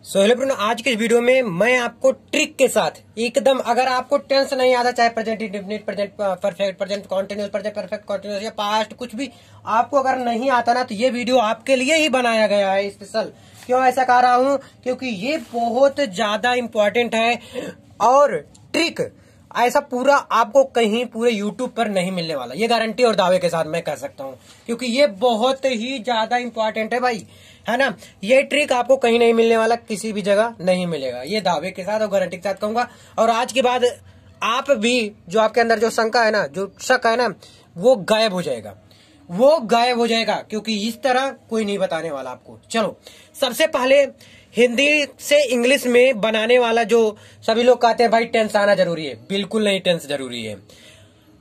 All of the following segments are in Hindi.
हेलो फ्रेंड, आज के इस वीडियो में मैं आपको ट्रिक के साथ एकदम, अगर आपको टेंस नहीं आता, चाहे present indefinite, present perfect, present continuous, present perfect continuous या पास्ट, कुछ भी आपको अगर नहीं आता ना, तो ये वीडियो आपके लिए ही बनाया गया है स्पेशल। क्यों ऐसा कह रहा हूं? क्योंकि ये बहुत ज्यादा इंपॉर्टेंट है और ट्रिक ऐसा पूरा आपको कहीं पूरे यूट्यूब पर नहीं मिलने वाला, ये गारंटी और दावे के साथ मैं कह सकता हूँ, क्योंकि ये बहुत ही ज्यादा इंपॉर्टेंट है भाई, है ना। ये ट्रिक आपको कहीं नहीं मिलने वाला, किसी भी जगह नहीं मिलेगा, ये दावे के साथ और गारंटी के साथ कहूंगा। और आज के बाद आप भी, जो आपके अंदर जो शंका है ना, जो शक है ना, वो गायब हो जाएगा, वो गायब हो जाएगा, क्योंकि इस तरह कोई नहीं बताने वाला आपको। चलो, सबसे पहले हिंदी से इंग्लिश में बनाने वाला, जो सभी लोग कहते हैं भाई टेंस आना जरूरी है, बिल्कुल नहीं टेंस जरूरी है।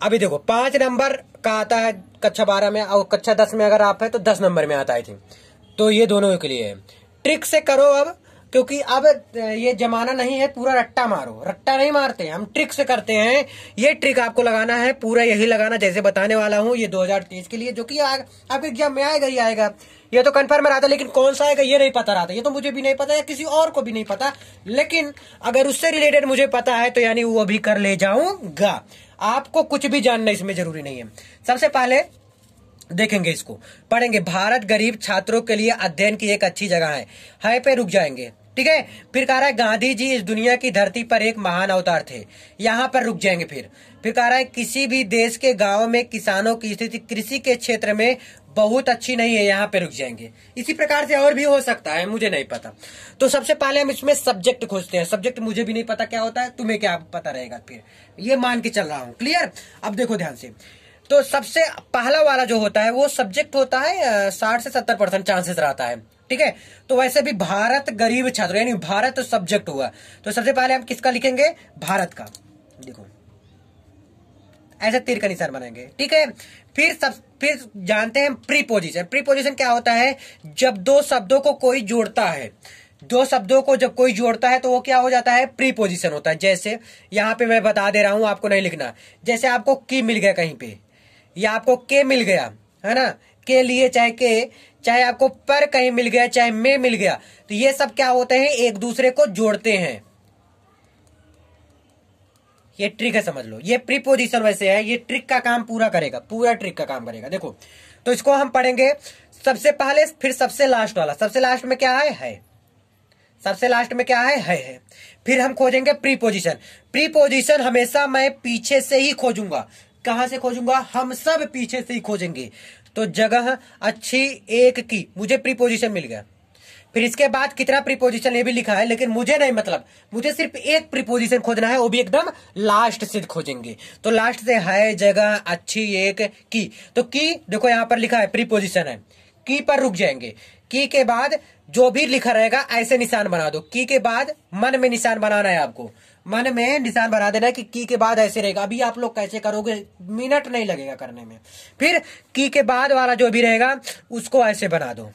अभी देखो, 5 नंबर का आता है कक्षा 12 में, और कक्षा 10 में अगर आप है तो 10 नंबर में आता है। तो ये दोनों के लिए है। ट्रिक से करो अब, क्योंकि अब ये जमाना नहीं है पूरा रट्टा मारो, रट्टा नहीं मारते, हम ट्रिक से करते हैं। ये ट्रिक आपको लगाना है, पूरा यही लगाना जैसे बताने वाला हूं। ये 2023 के लिए, जो कि आपके एग्जाम में आएगा ही आएगा, ये तो कंफर्म रहता है, लेकिन कौन सा आएगा ये नहीं पता रहता। ये तो मुझे भी नहीं पता या किसी और को भी नहीं पता, लेकिन अगर उससे रिलेटेड मुझे पता है तो यानी वो भी कर ले जाऊंगा। आपको कुछ भी जानना इसमें जरूरी नहीं है। सबसे पहले देखेंगे, इसको पढ़ेंगे। भारत गरीब छात्रों के लिए अध्ययन की एक अच्छी जगह है पे रुक जाएंगे, ठीक है। फिर कह रहा है गांधी जी इस दुनिया की धरती पर एक महान अवतार थे, यहां पर रुक जाएंगे। फिर कह रहा है किसी भी देश के गांव में किसानों की स्थिति कृषि के क्षेत्र में बहुत अच्छी नहीं है, यहां पे रुक जाएंगे। इसी प्रकार से और भी हो सकता है, मुझे नहीं पता। तो सबसे पहले हम इसमें सब्जेक्ट खोजते हैं। सब्जेक्ट मुझे भी नहीं पता क्या होता है, तुम्हें क्या पता रहेगा, फिर ये मान के चल रहा हूं। क्लियर? अब देखो ध्यान से। तो सबसे पहला वाला जो होता है वो सब्जेक्ट होता है, 60 से 70% चांसेस रहता है, ठीक है। तो वैसे भी भारत गरीब छात्र, यानी भारत तो सब्जेक्ट हुआ। तो सबसे पहले हम किसका लिखेंगे? भारत का। देखो ऐसे तीर का निशान बनाएंगे, ठीक है। फिर जानते हैं प्रीपोजिशन। प्रीपोजिशन क्या होता है? जब दो शब्दों को कोई जोड़ता है, दो शब्दों को जब कोई जोड़ता है तो वो क्या हो जाता है? प्रीपोजिशन होता है। जैसे यहां पे मैं बता दे रहा हूं, आपको नहीं लिखना। जैसे आपको की मिल गया कहीं पे, या आपको के मिल गया, है ना, के लिए, चाहे आपको पर कहीं मिल गया, चाहे में मिल गया, तो ये सब क्या होते हैं? एक दूसरे को जोड़ते हैं। ये ट्रिक है, समझ लो। ये प्रीपोजिशन वैसे है, ये ट्रिक का काम पूरा करेगा, पूरा ट्रिक का काम करेगा। देखो, तो इसको हम पढ़ेंगे सबसे पहले, फिर सबसे लास्ट वाला। सबसे लास्ट में क्या है? सबसे लास्ट में क्या है। फिर हम खोजेंगे प्रीपोजिशन। प्रीपोजिशन हमेशा मैं पीछे से ही खोजूंगा। कहां से खोजूंगा? हम सब पीछे से ही खोजेंगे। तो जगह अच्छी एक की, मुझे प्रीपोजिशन मिल गया। फिर इसके बाद कितना प्रीपोजिशन ये भी लिखा है, लेकिन मुझे नहीं मतलब, मुझे सिर्फ एक प्रीपोजिशन खोजना है, वो भी एकदम लास्ट से खोजेंगे। तो लास्ट से है, जगह अच्छी एक की। तो की देखो यहां पर लिखा है प्रीपोजिशन है, की पर रुक जाएंगे। की के बाद जो भी लिखा रहेगा ऐसे निशान बना दो। की के बाद मन में निशान बनाना है आपको, मन में निशान बना देना है कि की के बाद ऐसे रहेगा। अभी आप लोग कैसे करोगे, मिनट नहीं लगेगा करने में। फिर की के बाद वाला जो भी रहेगा उसको ऐसे बना दो,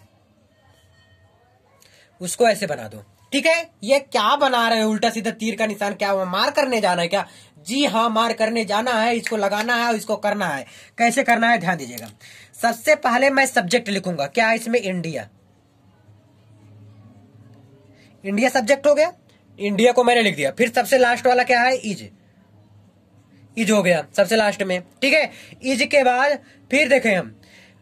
उसको ऐसे बना दो, ठीक है। ये क्या बना रहे हो? उल्टा सीधा तीर का निशान? क्या मार करने जाना है क्या? जी हाँ, मार करने जाना है। इसको लगाना है और इसको करना है। कैसे करना है ध्यान दीजिएगा। सबसे पहले मैं सब्जेक्ट लिखूंगा। क्या है इसमें? इंडिया। इंडिया सब्जेक्ट हो गया, इंडिया को मैंने लिख दिया। फिर सबसे लास्ट वाला क्या है? इज। इज हो गया सबसे लास्ट में, ठीक है। इज के बाद फिर देखें हम,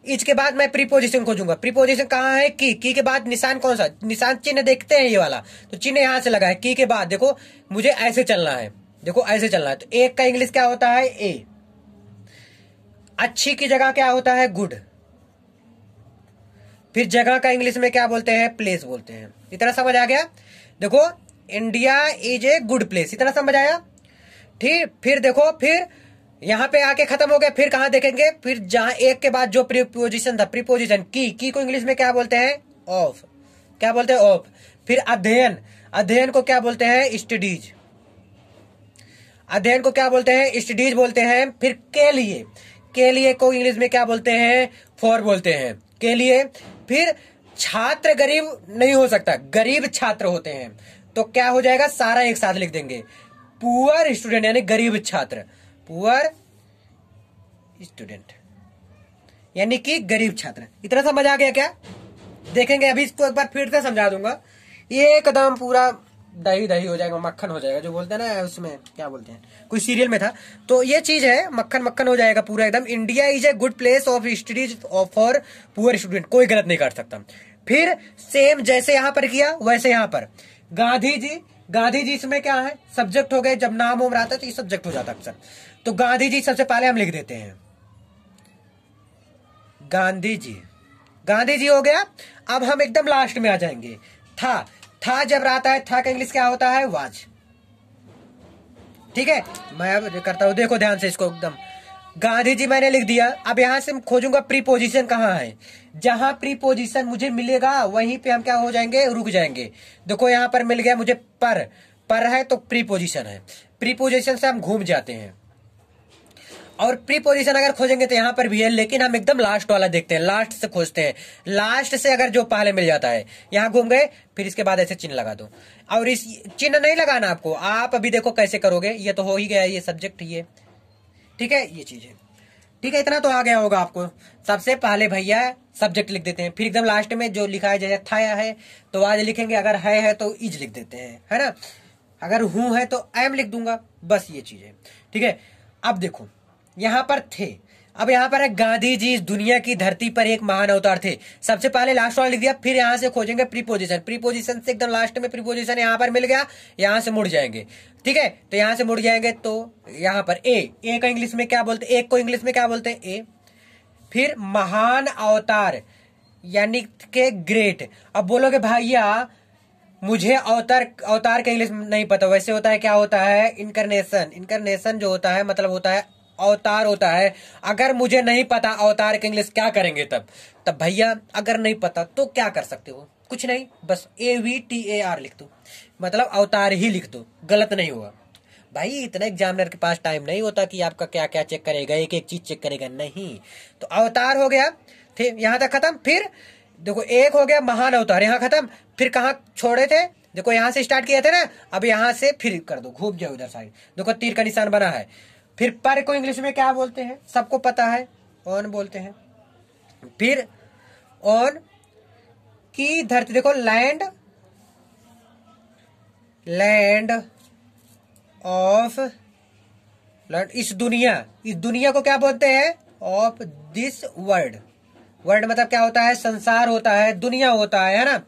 इज के बाद मैं प्रीपोजिशन खोजूंगा। प्रीपोजिशन कहां है? की के बाद निशान कौन सा? निशान चिन्ह देखते हैं ये वाला, तो चिन्ह यहां से लगा है। की के बाद देखो मुझे ऐसे चलना है, देखो ऐसे चलना है। तो एक का इंग्लिश क्या होता है? ए। अच्छी की जगह क्या होता है? गुड। फिर जगह का इंग्लिश में क्या बोलते हैं? प्लेस बोलते हैं। इतना समझ आ गया? देखो, India is a good place, इतना समझ आया? ठीक। फिर देखो, फिर यहां पे आके खत्म हो गया। फिर कहां देखेंगे? फिर जहां एक के बाद जो प्रीपोजिशन था, प्रीपोजिशन की को इंग्लिश में क्या बोलते हैं? ऑफ। क्या बोलते हैं? ऑफ। फिर अध्ययन, अध्ययन को क्या बोलते हैं? स्टडीज। अध्ययन को क्या बोलते हैं? स्टडीज बोलते हैं। फिर के लिए को इंग्लिश में क्या बोलते हैं? फॉर बोलते हैं, के लिए। फिर छात्र गरीब नहीं हो सकता, गरीब छात्र होते हैं, तो क्या हो जाएगा? सारा एक साथ लिख देंगे, पुअर स्टूडेंट, यानी गरीब छात्र, पुअर स्टूडेंट यानी कि गरीब छात्र। इतना समझ आ गया क्या? देखेंगे अभी इसको एक बार फिर से समझा दूंगा। ये एकदम पूरा दही दही हो जाएगा, मक्खन हो जाएगा, जो बोलते हैं ना उसमें क्या बोलते हैं, कोई सीरियल में था। तो ये चीज है, मक्खन मक्खन हो जाएगा पूरा एकदम। India is a good place of studies for poor student, कोई गलत नहीं कर सकता। फिर सेम जैसे यहां पर किया वैसे यहां पर गांधी जी, गांधी जी इसमें क्या है, सब्जेक्ट हो गए, जब नाम उम आता है तो ये सब्जेक्ट हो जाता है अक्सर। तो गांधी जी सबसे पहले हम लिख देते हैं गांधी जी, गांधी जी हो गया। अब हम एकदम लास्ट में आ जाएंगे, था जब आता है, था का इंग्लिश क्या होता है, वाज। ठीक है, मैं अब करता हूं, देखो ध्यान से इसको एकदम। गांधी जी मैंने लिख दिया। अब यहां से खोजूंगा प्रीपोजिशन कहां है, जहां प्रीपोजिशन मुझे मिलेगा वहीं पे हम क्या हो जाएंगे, रुक जाएंगे। देखो यहां पर मिल गया मुझे पर है तो प्रीपोजिशन है, प्रीपोजिशन से हम घूम जाते हैं। और प्रीपोजिशन अगर खोजेंगे तो यहां पर भी है, लेकिन हम एकदम लास्ट वाला देखते हैं, लास्ट से खोजते हैं। लास्ट से अगर जो पहले मिल जाता है, यहां घूम गए, फिर इसके बाद ऐसे चिन्ह लगा दो। और इस चिन्ह नहीं लगाना आपको, आप अभी देखो कैसे करोगे। ये तो हो ही गया, ये सब्जेक्ट, ये ठीक है, ये चीज है। ठीक है, इतना तो आ गया होगा आपको। सबसे पहले भैया सब्जेक्ट लिख देते हैं, फिर एकदम लास्ट में जो लिखा है, जैसे था है तो आज लिखेंगे, अगर है तो इज लिख देते हैं, है ना। अगर हूं है तो एम लिख दूंगा, बस ये चीज है। ठीक है, अब देखो यहां पर थे, अब यहां पर है गांधी जी इस दुनिया की धरती पर एक महान अवतार थे। सबसे पहले लास्ट वाला लिख दिया, फिर यहां से खोजेंगे प्रीपोजिशन, प्रीपोजिशन से एकदम लास्ट में प्रीपोजिशन यहां पर मिल गया, यहां से मुड़ जाएंगे। ठीक है, तो यहां से मुड़ जाएंगे तो यहां पर ए का इंग्लिश में क्या बोलते हैं, एक को इंग्लिश में क्या बोलते हैं, ए। फिर महान अवतार यानी के ग्रेट। अब बोलोगे भैया मुझे अवतार का इंग्लिश नहीं पता, वैसे होता है, क्या होता है, इनकारनेशन। इनकारनेशन जो होता है मतलब होता है अवतार होता है। अगर मुझे नहीं पता अवतार का इंग्लिश क्या करेंगे, तब भैया अगर नहीं पता तो क्या कर सकते हो, कुछ नहीं, बस AVTAR लिख दो, मतलब अवतार ही लिख दो, गलत नहीं होगा। भाई इतना एग्जामिनर के पास टाइम नहीं होता कि आपका क्या क्या चेक करेगा, एक एक चीज चेक करेगा, नहीं। तो अवतार हो गया, फिर यहां तक खत्म। फिर देखो एक हो गया महान अवतार, यहां खत्म। फिर कहां छोड़े थे, देखो यहां से स्टार्ट किए थे ना, अब यहां से फिर कर दो, घूम जाओ उधर साइड, देखो तीर का निशान बना है। फिर पर को इंग्लिश में क्या बोलते हैं, सबको पता है, ऑन बोलते हैं। फिर ऑन की धरती, देखो लैंड, लैंड ऑफ, लैंड इस दुनिया को क्या बोलते हैं, ऑफ दिस वर्ल्ड। वर्ल्ड मतलब क्या होता है, संसार होता है, दुनिया होता है ना।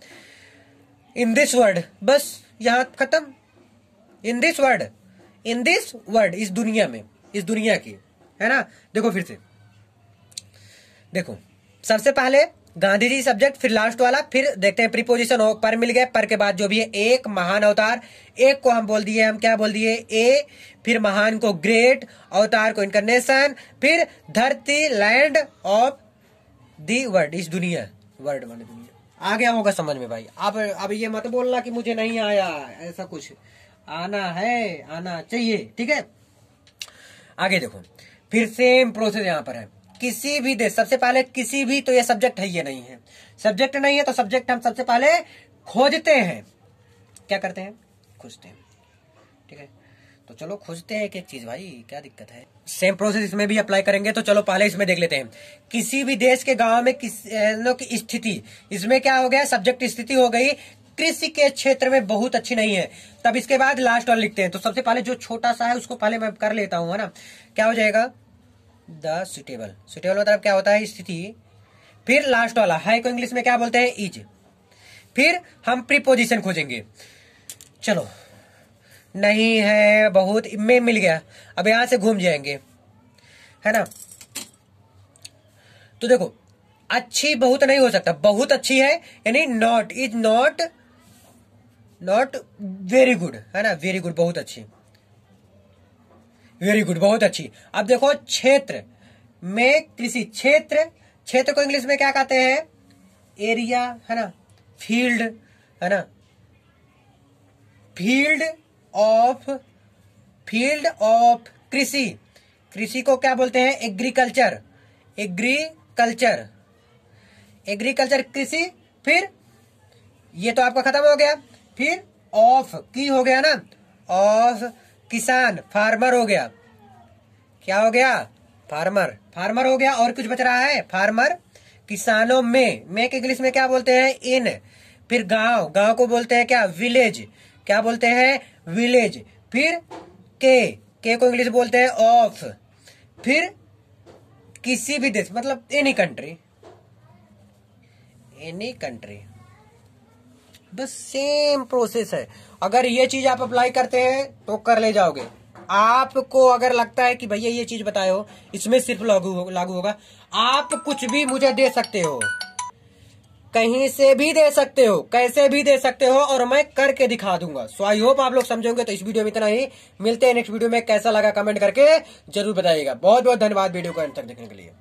इन दिस वर्ल्ड, बस यहां खत्म, इन दिस वर्ल्ड, इस दुनिया में, इस दुनिया की, है ना। देखो फिर से देखो, सबसे पहले गांधी जी सब्जेक्ट, फिर लास्ट वाला, फिर देखते हैं प्रीपोजिशन हो, पर मिल गया, पर के बाद जो भी है, एक महान अवतार, एक को हम बोल दिए, हम क्या बोल दिए, ए। फिर महान को ग्रेट, अवतार को इनकारनेशन, फिर धरती लैंड ऑफ दी वर्ल्ड, इस दुनिया, वर्ल्ड वाली दुनिया। आ गया होगा समझ में भाई। अब ये मत बोलना कि मुझे नहीं आया, ऐसा कुछ आना है, आना चाहिए। ठीक है, आगे देखो, फिर सेम प्रोसेस यहां पर है। किसी भी देश, सबसे पहले किसी भी, तो ये सब्जेक्ट है, ये नहीं है, सब्जेक्ट नहीं है तो सब्जेक्ट हम सबसे पहले खोजते हैं, क्या करते हैं, खोजते हैं। ठीक है, तो चलो खोजते हैं एक एक चीज, भाई क्या दिक्कत है। सेम प्रोसेस इसमें भी अप्लाई करेंगे, तो चलो पहले इसमें देख लेते हैं। किसी भी देश के गांव में किसानों की स्थिति, इसमें क्या हो गया, सब्जेक्ट स्थिति हो गई, कृषि के क्षेत्र में बहुत अच्छी नहीं है। तब इसके बाद लास्ट वाला लिखते हैं, तो सबसे पहले जो छोटा सा है उसको पहले मैं कर लेता हूं, है ना। क्या हो जाएगा, द सुटेबल, सुटेबल मतलब क्या होता है, स्थिति। फिर लास्ट वाला है को इंग्लिश में क्या बोलते हैं, इज। फिर हम प्रीपोजिशन खोजेंगे, चलो नहीं है, बहुत में मिल गया, अब यहां से घूम जाएंगे, है ना। तो देखो अच्छी बहुत नहीं हो सकता, बहुत अच्छी है, यानी not, is not, not very good, है ना, वेरी गुड बहुत अच्छी, वेरी गुड बहुत अच्छी। अब देखो क्षेत्र में कृषि, क्षेत्र को इंग्लिश में क्या कहते हैं, एरिया, है ना, फील्ड, है ना, फील्ड ऑफ कृषि, कृषि को क्या बोलते हैं, एग्रीकल्चर, एग्रीकल्चर कृषि। फिर ये तो आपका खत्म हो गया। फिर ऑफ की हो गया ना, ऑफ किसान, फार्मर हो गया, क्या हो गया, फार्मर हो गया। और कुछ बच रहा है, फार्मर, किसानों में के इंग्लिश में क्या बोलते हैं, इन। फिर गांव, गांव को बोलते हैं क्या, विलेज, क्या बोलते हैं, विलेज। फिर के को इंग्लिश बोलते हैं ऑफ। फिर किसी भी देश, मतलब एनी कंट्री, एनी कंट्री, बस सेम प्रोसेस है। अगर ये चीज आप अप्लाई करते हैं तो कर ले जाओगे। आपको अगर लगता है कि भैया ये चीज बताए हो इसमें सिर्फ लागू होगा, आप कुछ भी मुझे दे सकते हो, कहीं से भी दे सकते हो, कैसे भी दे सकते हो, और मैं करके दिखा दूंगा। सो आई होप आप लोग समझोगे। तो इस वीडियो में इतना ही, मिलते हैं नेक्स्ट वीडियो में। कैसा लगा कमेंट करके जरूर बताइएगा। बहुत बहुत धन्यवाद वीडियो को अंत तक देखने के लिए।